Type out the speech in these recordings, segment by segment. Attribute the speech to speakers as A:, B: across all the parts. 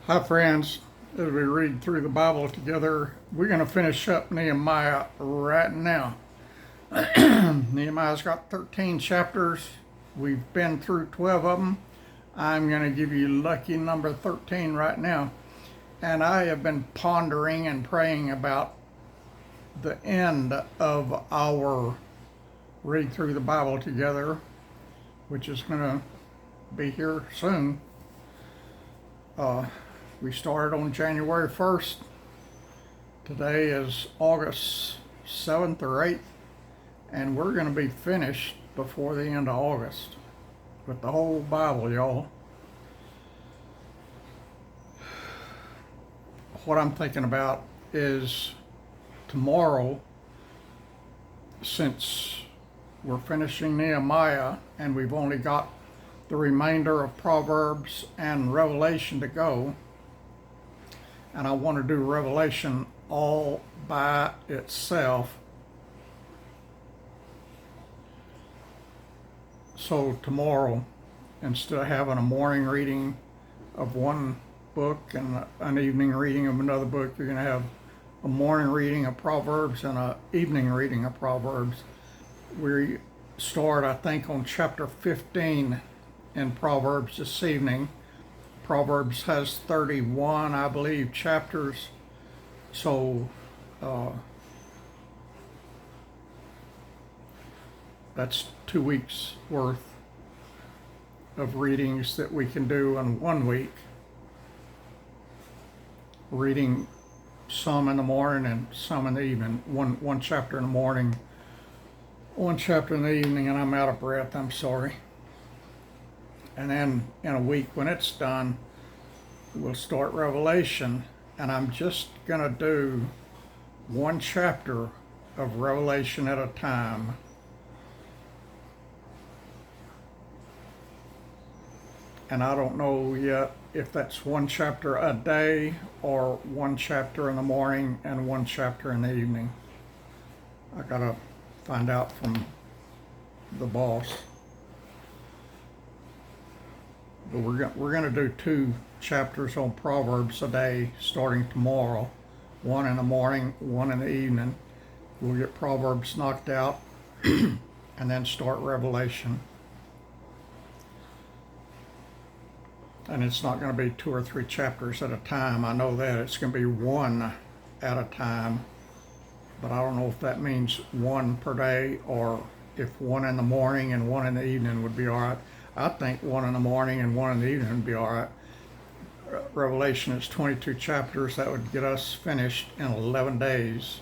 A: Hi, friends. As we read through the Bible together, we're going to finish up Nehemiah right now. Nehemiah's got 13 chapters. We've been through 12 of them. I'm going to give you lucky number 13 right now. And I have been pondering and praying about the end of our read through the Bible together, which is going to be here soon. We started on January 1st. Today is August 7th or 8th, and we're going to be finished before the end of August with the whole Bible, y'all. What I'm thinking about is tomorrow, since we're finishing Nehemiah and we've only got the remainder of Proverbs and Revelation to go, and I want to do Revelation all by itself. So tomorrow, instead of having a morning reading of one book and an evening reading of another book, you're going to have a morning reading of Proverbs and an evening reading of Proverbs. We start, I think, on chapter 15 in Proverbs this evening. Proverbs has 31, I believe, chapters. So that's 2 weeks worth of readings that we can do in 1 week. Reading some in the morning and some in the evening. One chapter in the morning, one chapter in the evening, and I'm out of breath, I'm sorry. And then in a week when it's done, we'll start Revelation, and I'm just going to do one chapter of Revelation at a time. And I don't know yet if that's one chapter a day or one chapter in the morning and one chapter in the evening. I gotta find out from the boss. But we're going to do 2 chapters on Proverbs a day starting tomorrow. One in the morning, one in the evening. We'll get Proverbs knocked out and then start Revelation. And it's not going to be 2 or 3 chapters at a time. I know that. It's going to be one at a time. But I don't know if that means one per day or if one in the morning and one in the evening would be all right. I think one in the morning and one in the evening would be all right. Revelation is 22 chapters. That would get us finished in 11 days.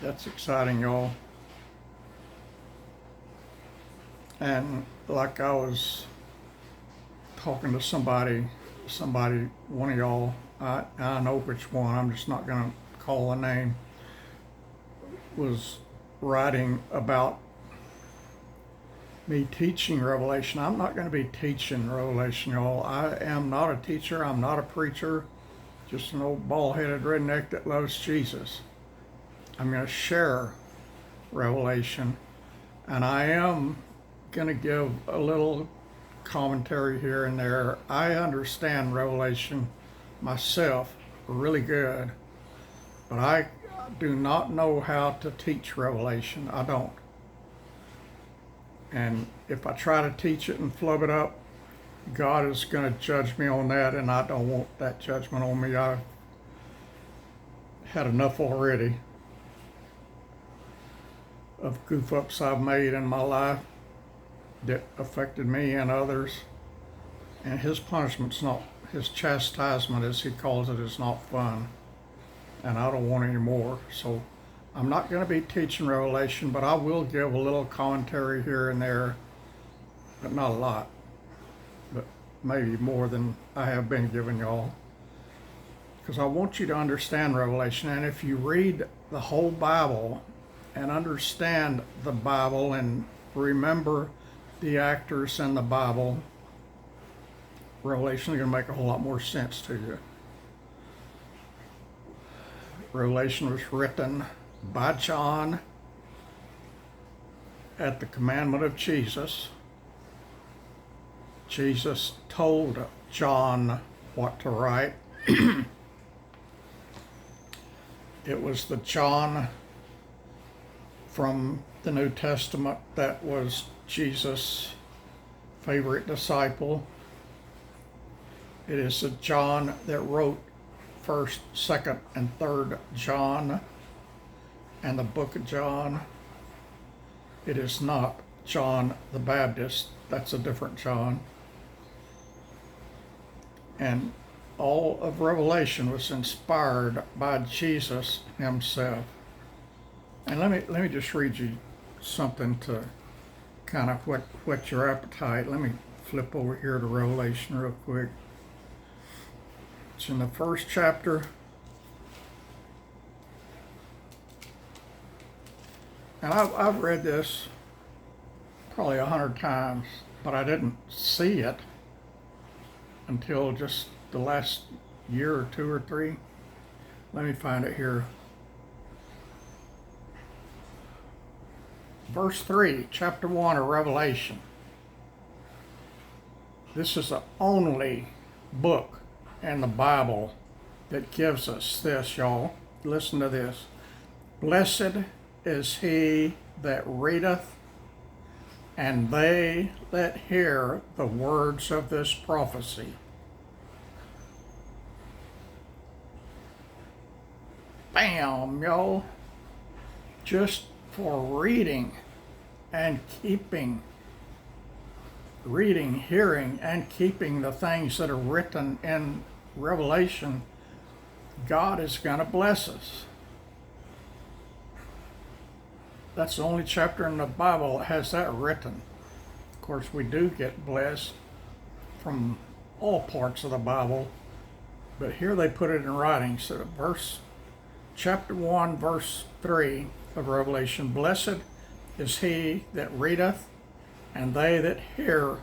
A: That's exciting, y'all. And like I was talking to somebody, one of y'all, I know which one, I'm just not going to call a name, was writing about me teaching Revelation. I'm not going to be teaching Revelation, y'all. I am not a teacher. I'm not a preacher. Just an old bald-headed redneck that loves Jesus. I'm going to share Revelation, and I am going to give a little commentary here and there. I understand Revelation myself really good, but I do not know how to teach Revelation. I don't. And if I try to teach it and flub it up, God is going to judge me on that, and I don't want that judgment on me. I've had enough already of goof ups I've made in my life that affected me and others. And his punishment's not, his chastisement, as he calls it, is not fun. And I don't want any more. So I'm not going to be teaching Revelation, but I will give a little commentary here and there, but not a lot, but maybe more than I have been giving y'all, because I want you to understand Revelation. And if you read the whole Bible and understand the Bible and remember the actors in the Bible, Revelation is going to make a whole lot more sense to you. Revelation was written by John at the commandment of Jesus, Jesus told John what to write. It was the John from the New Testament that was Jesus' favorite disciple. It is the John that wrote 1st, 2nd, and 3rd John and the book of John. It is not John the Baptist. That's a different John. And all of Revelation was inspired by Jesus himself. And let me just read you something to kind of whet your appetite. Let me flip over here to Revelation real quick. It's in the 1st chapter. And I've read this probably 100 times, but I didn't see it until just the last year or 2 or 3. Let me find it here. Verse 3, chapter 1 of Revelation. This is the only book in the Bible that gives us this, y'all. Listen to this. Blessed is he that readeth, and they that hear the words of this prophecy. Bam, y'all. Just for reading and keeping, reading, hearing, and keeping the things that are written in Revelation, God is going to bless us. That's the only chapter in the Bible that has that written. Of course, we do get blessed from all parts of the Bible, but here they put it in writing. So chapter 1, verse 3 of Revelation, blessed is he that readeth, and they that hear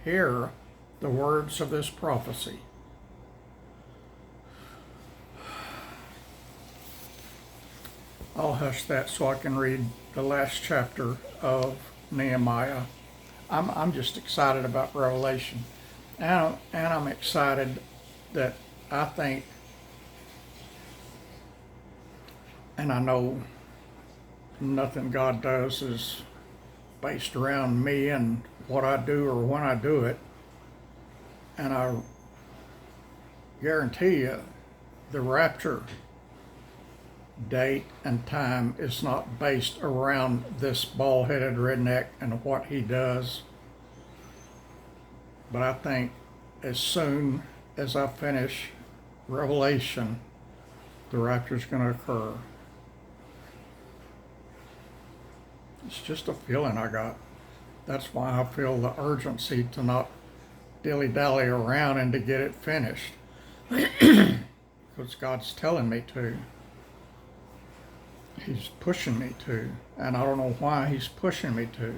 A: hear the words of this prophecy. I'll hush that so I can read the last chapter of Nehemiah. I'm just excited about Revelation, and I'm excited that I think, and I know nothing God does is based around me and what I do or when I do it. And I guarantee you the rapture date and time is not based around this bald-headed redneck and what he does. But I think as soon as I finish Revelation, the rapture is going to occur. It's just a feeling I got. That's why I feel the urgency to not dilly-dally around and to get it finished. Because God's telling me to. He's pushing me to. And I don't know why he's pushing me to.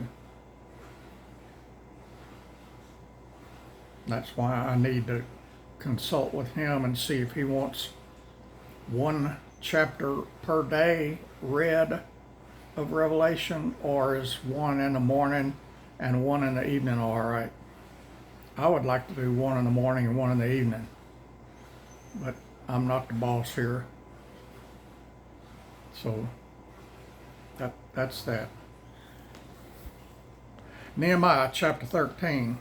A: That's why I need to consult with him and see if he wants one chapter per day read of Revelation, or is one in the morning and one in the evening all right? I would like to do one in the morning and one in the evening, but I'm not the boss here. So that's that. Nehemiah chapter 13.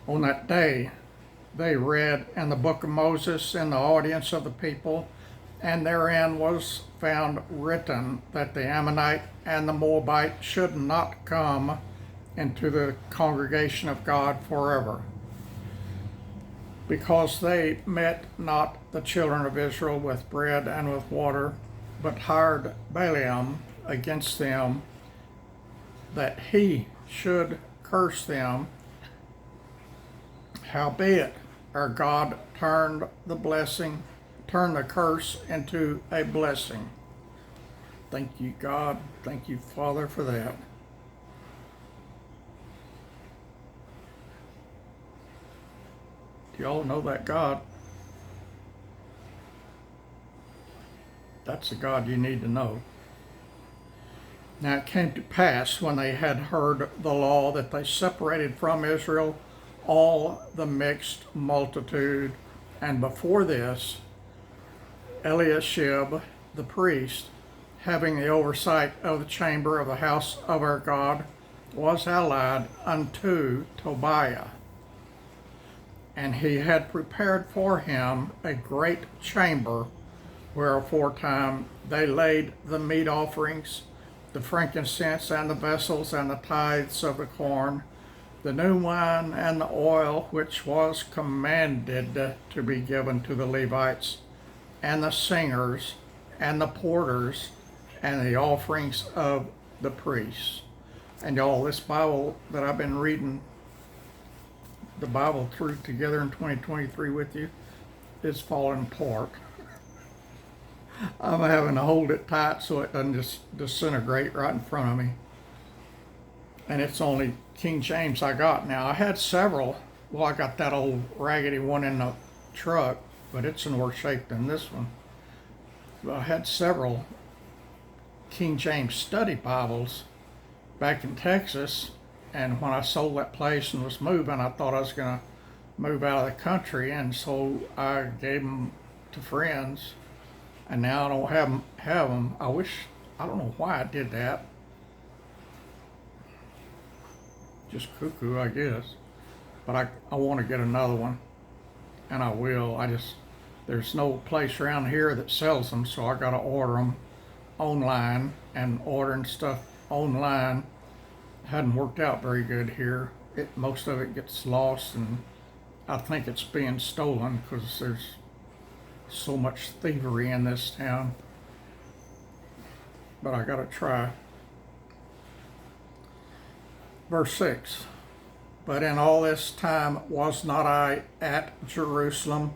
A: On that day, they read in the book of Moses in the audience of the people, and therein was found written that the Ammonite and the Moabite should not come into the congregation of God forever, because they met not the children of Israel with bread and with water, but hired Balaam against them, that he should curse them. Howbeit, our God turned the curse into a blessing. Thank you, God. Thank you, Father, for that. Do y'all know that God? That's the God you need to know. Now it came to pass when they had heard the law that they separated from Israel all the mixed multitude, and before this Eliashib the priest, having the oversight of the chamber of the house of our God, was allied unto Tobiah. And he had prepared for him a great chamber, where aforetime they laid the meat offerings, the frankincense, and the vessels, and the tithes of the corn, the new wine, and the oil, which was commanded to be given to the Levites, and the singers, and the porters, and the offerings of the priests. And y'all, this Bible that I've been reading, the Bible through together in 2023 with you, is falling apart. I'm having to hold it tight so it doesn't just disintegrate right in front of me. And it's only King James I got now. I had several. Well, I got that old raggedy one in the truck, but it's in worse shape than this one. But I had several King James study Bibles back in Texas, and when I sold that place and was moving, I thought I was going to move out of the country, and so I gave them to friends, and now I don't have them. I don't know why I did that. Just cuckoo, I guess. But I want to get another one, and I will. There's no place around here that sells them, so I got to order them online, and ordering stuff online hadn't worked out very good here. Most of it gets lost, and I think it's being stolen because there's so much thievery in this town. But I got to try. Verse 6, but in all this time was not I at Jerusalem,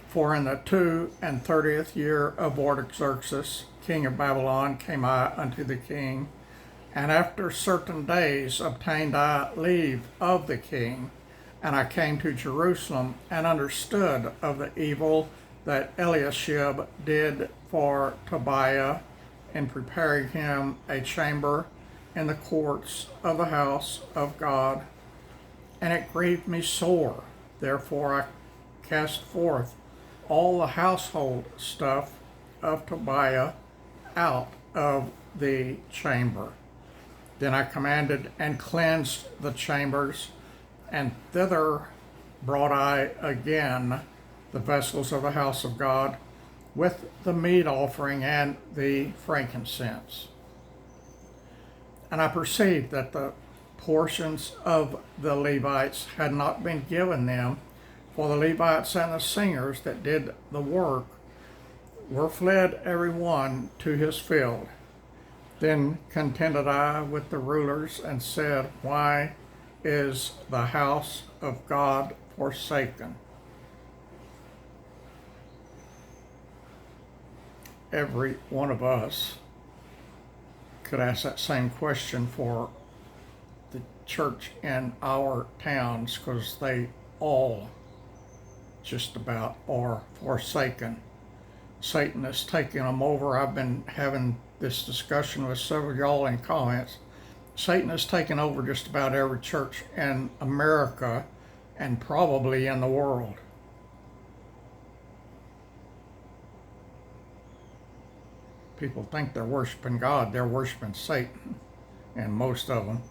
A: for in the 32nd year of Artaxerxes, king of Babylon, came I unto the king, and after certain days obtained I leave of the king, and I came to Jerusalem, and understood of the evil that Eliashib did for Tobiah in preparing him a chamber in the courts of the house of God, and it grieved me sore. Therefore I cast forth all the household stuff of Tobiah out of the chamber. Then I commanded and cleansed the chambers, and thither brought I again the vessels of the house of God, with the meat offering and the frankincense. And I perceived that the portions of the Levites had not been given them, for the Levites and the singers that did the work were fled every one to his field. Then contended I with the rulers and said, why is the house of God forsaken? Every one of us could ask that same question for the church in our towns, because they all just about are forsaken. Satan is taking them over. I've been having this discussion with several of y'all in comments. Satan has taken over just about every church in America and probably in the world. People think they're worshiping God, they're worshiping Satan, and most of them.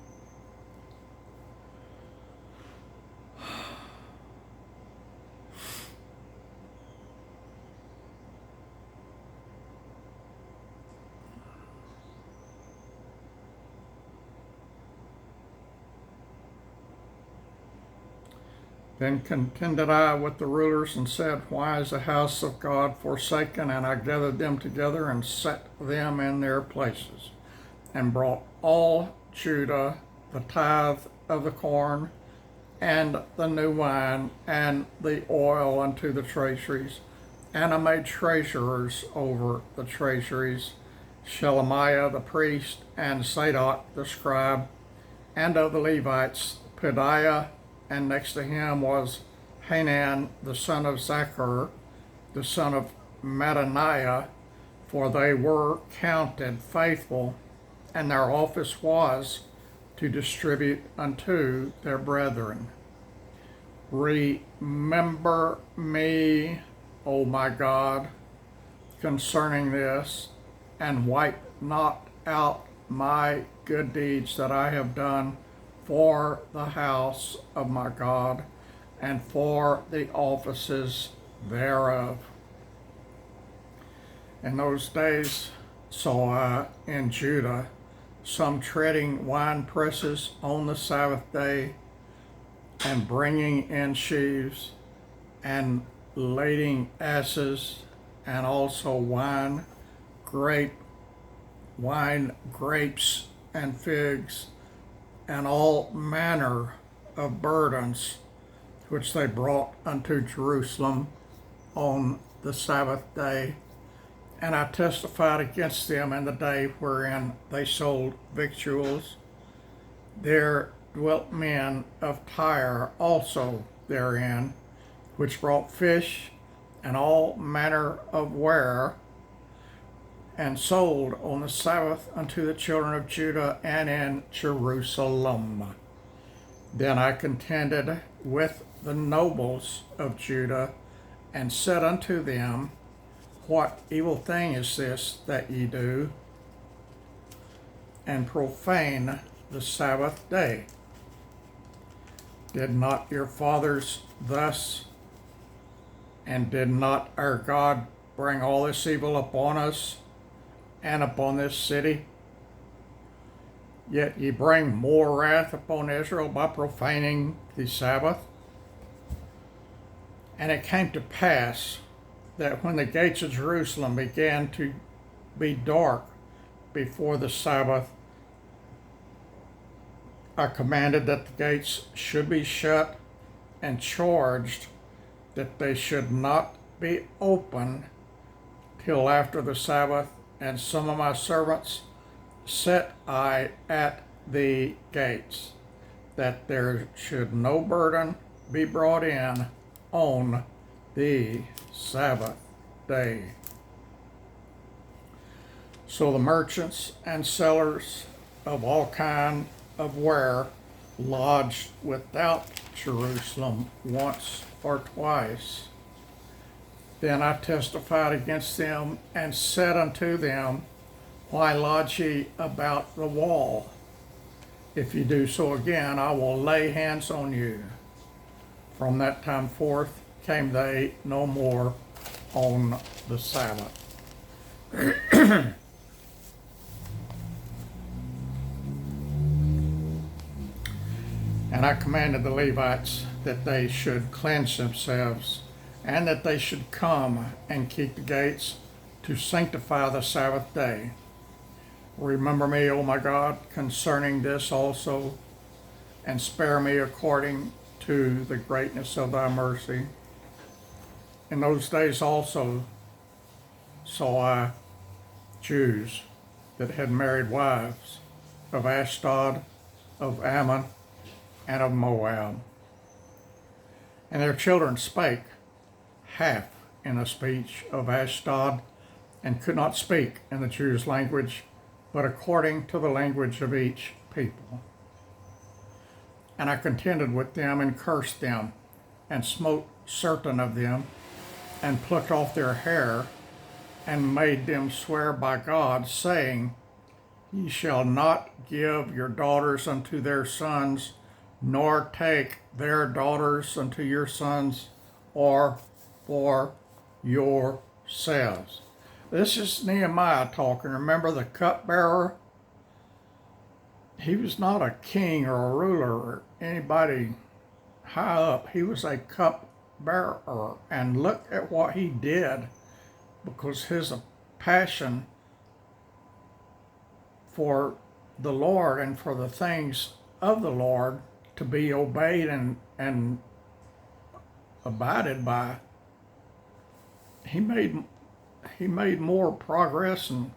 A: Then contended I with the rulers and said, why is the house of God forsaken? And I gathered them together and set them in their places, and brought all Judah the tithe of the corn, and the new wine, and the oil unto the treasuries. And I made treasurers over the treasuries, Shelemiah the priest, and Zadok the scribe, and of the Levites, Pedaiah, and next to him was Hanan the son of Zachar, the son of Mattaniah, for they were counted faithful and their office was to distribute unto their brethren. Remember me, O my God, concerning this, and wipe not out my good deeds that I have done for the house of my God and for the offices thereof. In those days saw I in Judah some treading wine presses on the Sabbath day, and bringing in sheaves, and lading asses, and also wine, grapes, and figs, and all manner of burdens, which they brought unto Jerusalem on the Sabbath day. And I testified against them in the day wherein they sold victuals. There dwelt men of Tyre also therein, which brought fish and all manner of ware, and sold on the Sabbath unto the children of Judah and in Jerusalem. Then I contended with the nobles of Judah, and said unto them, What evil thing is this that ye do, and profane the Sabbath day? Did not your fathers thus, and did not our God bring all this evil upon us and upon this city? Yet ye bring more wrath upon Israel by profaning the Sabbath. And it came to pass that when the gates of Jerusalem began to be dark before the Sabbath, I commanded that the gates should be shut, and charged that they should not be open till after the Sabbath. And some of my servants set I at the gates, that there should no burden be brought in on the Sabbath day. So the merchants and sellers of all kind of ware lodged without Jerusalem once or twice. Then I testified against them, and said unto them, Why lodge ye about the wall? If ye do so again, I will lay hands on you. From that time forth came they no more on the Sabbath. And I commanded the Levites that they should cleanse themselves, and that they should come and keep the gates to sanctify the Sabbath day. Remember me, O my God, concerning this also, and spare me according to the greatness of thy mercy. In those days also saw I Jews that had married wives of Ashdod, of Ammon, and of Moab. And their children spake half in a speech of Ashdod, and could not speak in the Jews' language, but according to the language of each people. And I contended with them, and cursed them, and smote certain of them, and plucked off their hair, and made them swear by God, saying, Ye shall not give your daughters unto their sons, nor take their daughters unto your sons, or for yourselves. This is Nehemiah talking. Remember the cupbearer? He was not a king or a ruler or anybody high up. He was a cupbearer. And look at what he did, because his passion for the Lord and for the things of the Lord to be obeyed and abided by, he made more progress and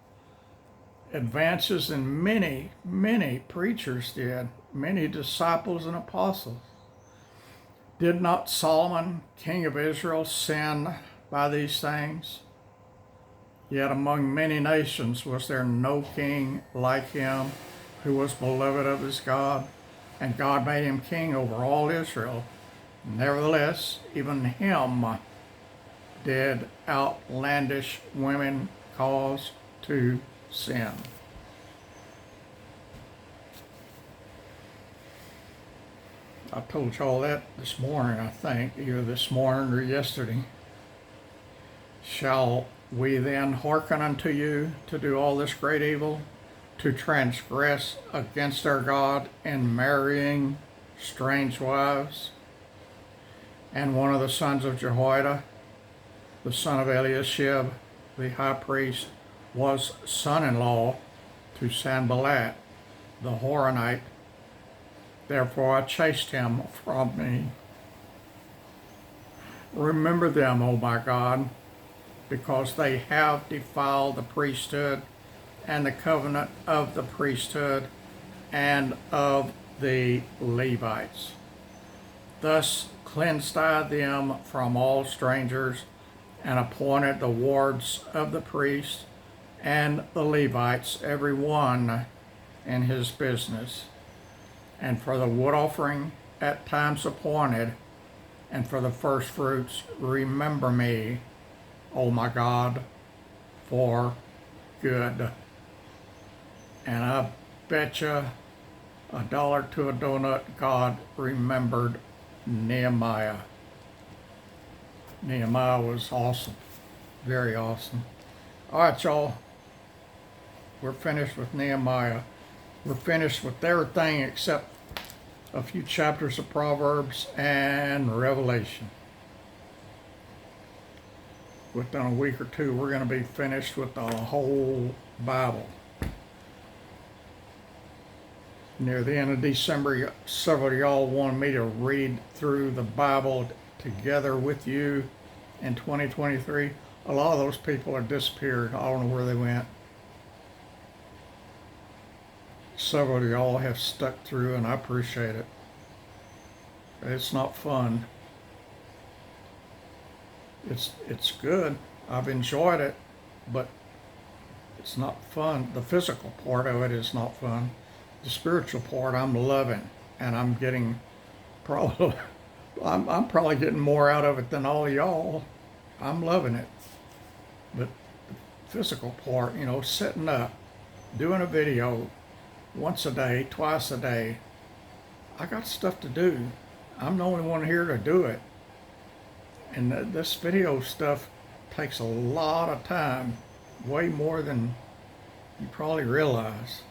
A: advances than many preachers did, many disciples and apostles. Did not Solomon, king of Israel, sin by these things? Yet among many nations was there no king like him, who was beloved of his God, and God made him king over all Israel. Nevertheless, even him did outlandish women cause to sin. I told y'all that this morning, I think, either this morning or yesterday. Shall we then hearken unto you to do all this great evil, to transgress against our God in marrying strange wives? And one of the sons of Jehoiada, the son of Eliashib, the high priest, was son-in-law to Sanballat, the Horonite. Therefore I chased him from me. Remember them, O my God, because they have defiled the priesthood and the covenant of the priesthood and of the Levites. Thus cleansed I them from all strangers, and appointed the wards of the priests and the Levites, every one in his business. And for the wood offering at times appointed, and for the first fruits, remember me, O my God, for good. And I bet you $1 to a donut, God remembered Nehemiah. Nehemiah was awesome, very awesome. All right, y'all, we're finished with Nehemiah. We're finished with everything except a few chapters of Proverbs and Revelation. Within a week or two, we're going to be finished with the whole Bible. Near the end of December, several of y'all wanted me to read through the Bible together with you in 2023. A lot of those people have disappeared. I don't know where they went. Several of y'all have stuck through, and I appreciate it. It's not fun. It's good. I've enjoyed it, but it's not fun. The physical part of it is not fun. The spiritual part I'm loving, and I'm getting probably I'm probably getting more out of it than all of y'all. I'm loving it. But the physical part, setting up, doing a video once a day, twice a day, I got stuff to do. I'm the only one here to do it. And this video stuff takes a lot of time, way more than you probably realize.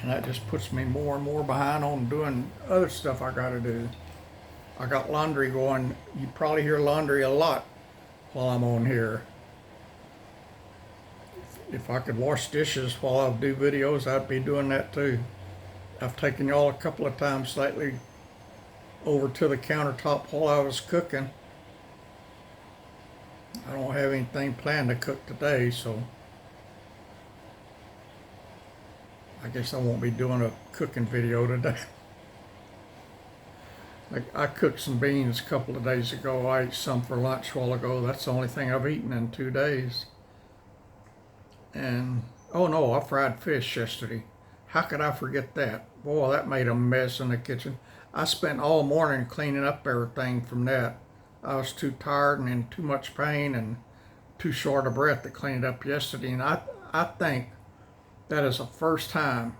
A: And that just puts me more and more behind on doing other stuff I got to do. I got laundry going. You probably hear laundry a lot while I'm on here. If I could wash dishes while I do videos, I'd be doing that too. I've taken y'all a couple of times lately over to the countertop while I was cooking. I don't have anything planned to cook today, so I guess I won't be doing a cooking video today. I cooked some beans a couple of days ago. I ate some for lunch a while ago. That's the only thing I've eaten in 2 days. And, oh no, I fried fish yesterday. How could I forget that? Boy, that made a mess in the kitchen. I spent all morning cleaning up everything from that. I was too tired and in too much pain and too short of breath to clean it up yesterday. And I think that is the first time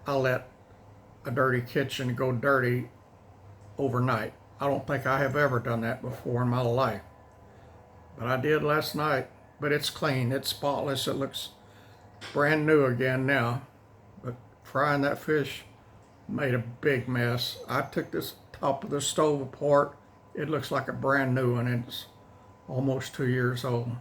A: I let a dirty kitchen go dirty overnight. I don't think I have ever done that before in my life. But I did last night. But it's clean, it's spotless, it looks brand new again now. But frying that fish made a big mess. I took this top of the stove apart. It looks like a brand new one. It's almost 2 years old.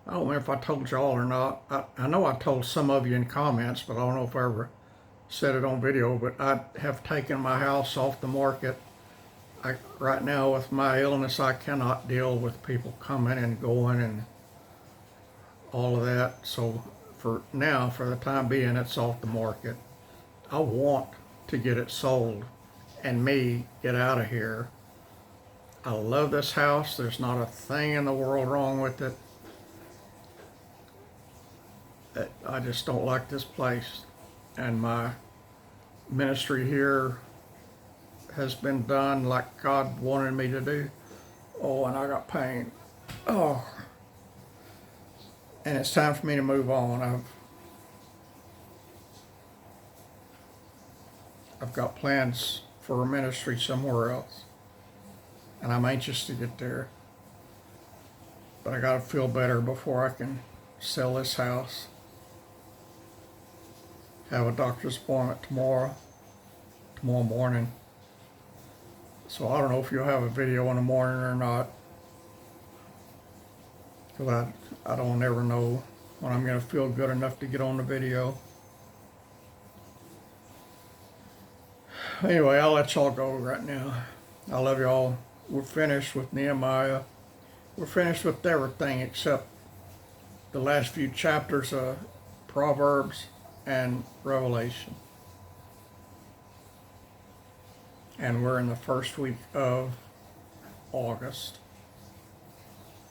A: I don't remember if I told y'all or not. I know I told some of you in comments, but I don't know if I ever said it on video, but I have taken my house off the market. Right now with my illness, I cannot deal with people coming and going and all of that. So for now, for the time being, it's off the market. I want to get it sold and me get out of here I love this house. There's not a thing in the world wrong with it. I just don't like this place. And my ministry here has been done like God wanted me to do. Oh, and I got pain. Oh. And it's time for me to move on. I've got plans for a ministry somewhere else. And I'm anxious to get there. But I gotta feel better before I can sell this house. Have a doctor's appointment tomorrow morning. So I don't know if you'll have a video in the morning or not. Because I don't ever know when I'm gonna feel good enough to get on the video. Anyway, I'll let y'all go right now. I love y'all. We're finished with Nehemiah. We're finished with everything except the last few chapters of Proverbs and Revelation. And we're in the first week of August.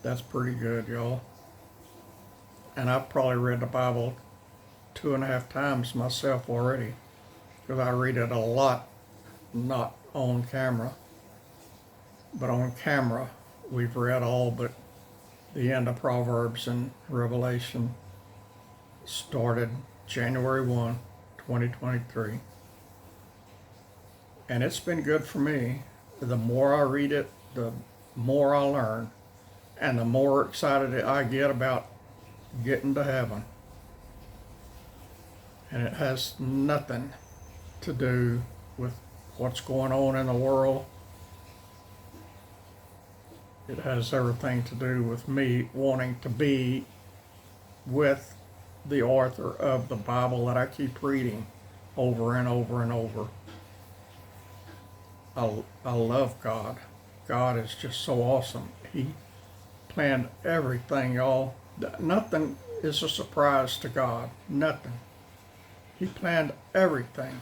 A: That's pretty good, y'all. And I've probably read the Bible 2.5 times myself already, because I read it a lot, not on camera. But on camera, we've read all but the end of Proverbs and Revelation. Started January 1, 2023. And it's been good for me. The more I read it, the more I learn. And the more excited I get about getting to heaven. And it has nothing to do with what's going on in the world. It has everything to do with me wanting to be with the author of the Bible that I keep reading over and over and over. I love God. God is just so awesome. He planned everything, y'all. Nothing is a surprise to God. Nothing. He planned everything.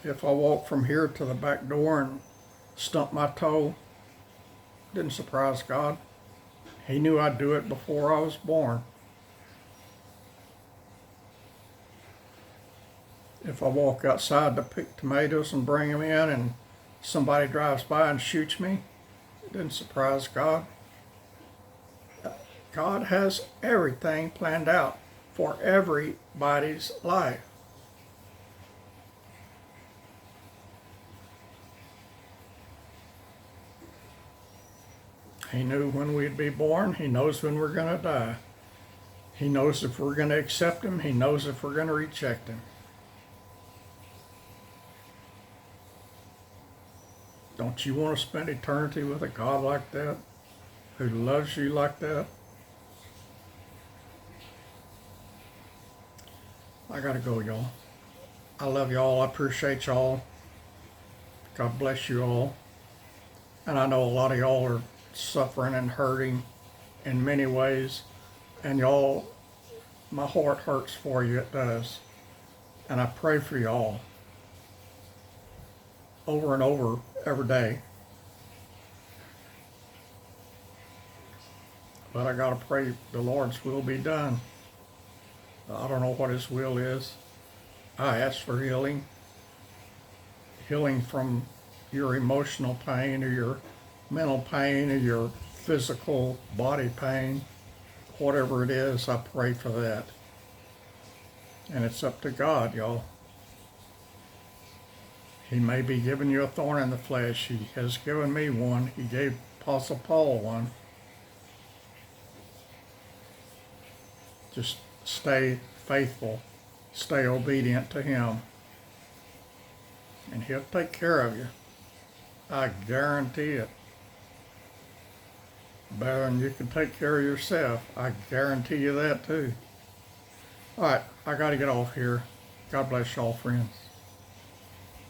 A: If I walk from here to the back door and stump my toe, didn't surprise God. He knew I'd do it before I was born. If I walk outside to pick tomatoes and bring them in and somebody drives by and shoots me, it didn't surprise God. God has everything planned out for everybody's life. He knew when we'd be born. He knows when we're going to die. He knows if we're going to accept Him. He knows if we're going to reject Him. Don't you want to spend eternity with a God like that, who loves you like that? I gotta go, y'all. I love y'all. I appreciate y'all. God bless you all. And I know a lot of y'all are suffering and hurting in many ways. And y'all, my heart hurts for you, it does. And I pray for y'all over and over every day. But I gotta pray the Lord's will be done. I don't know what His will is. I ask for healing. Healing from your emotional pain or your mental pain or your physical body pain. Whatever it is, I pray for that. And it's up to God, y'all. He may be giving you a thorn in the flesh. He has given me one. He gave Apostle Paul one. Just stay faithful. Stay obedient to Him. And He'll take care of you. I guarantee it. Better than you can take care of yourself. I guarantee you that too. All right, I got to get off here. God bless y'all, friends.